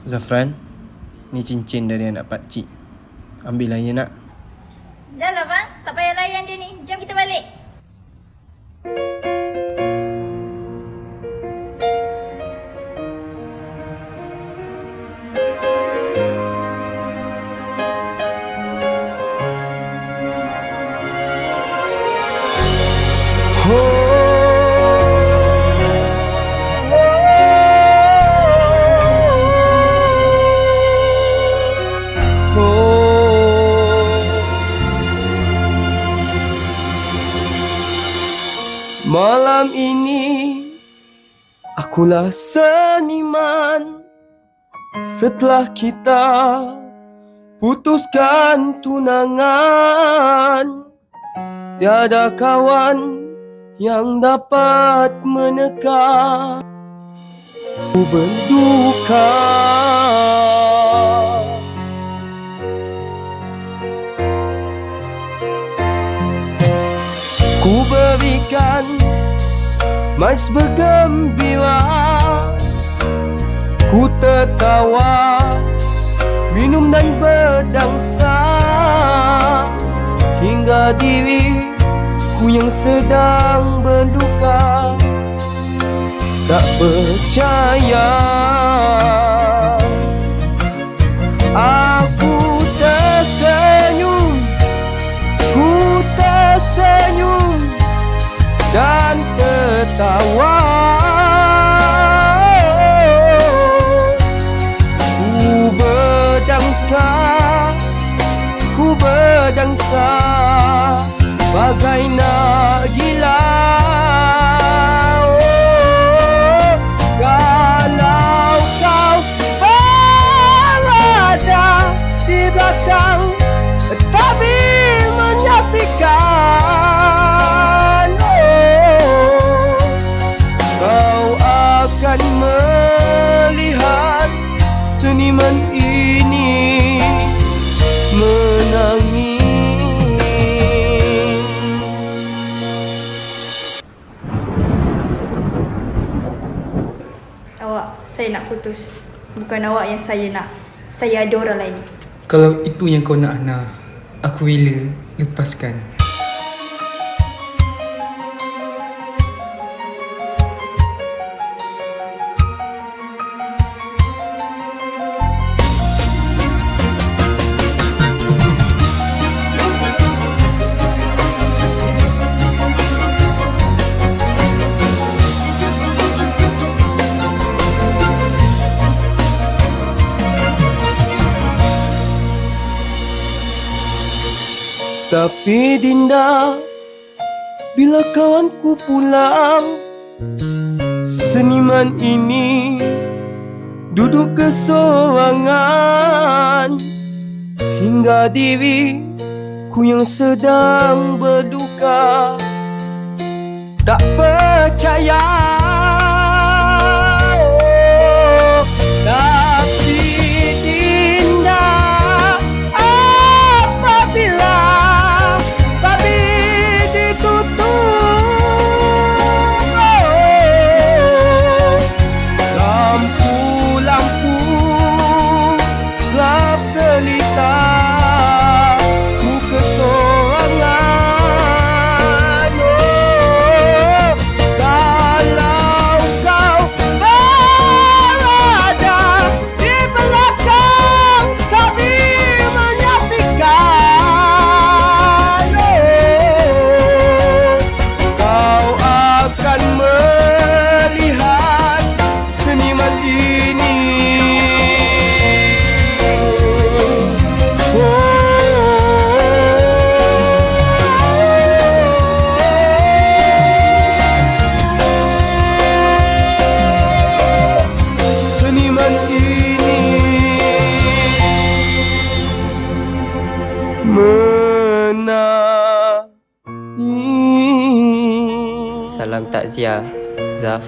Zafran, ni cincin dari anak pakcik. Ambil lah ya nak. Dah lah bang, tak payah layan dia ni. Jom kita balik. Malam ini akulah seniman. Setelah kita putuskan tunangan, tiada kawan yang dapat menekan ku berduka. Ku berikan mais bergembira, ku tertawa, minum dan berdansa, hingga diriku yang sedang berduka tak percaya. Aku tersenyum, ku tersenyum dan tertawa. Ku berdangsa, ku berdangsa bagai nak gila. Kalau kau berada di belakang tabir menyaksikan, kau akan melihat seniman ini menangis. Awak, saya nak putus. Bukan awak yang saya nak. Saya ada orang lain. Kalau itu yang kau nak, Hana, aku rela lepaskan. Tapi Dinda, bila kawanku pulang, seniman ini duduk kesorangan, hingga diriku yang sedang berduka tak percaya. Tapi Dinda, apabila tabir ditutup, lampu-lampu gelap gelita, ku kesorangan. Kalau kau berada di belakang tabir menyaksikan, kau akan melihat seniman ini. Seniman ini menangis. Salam takziah, Zaf.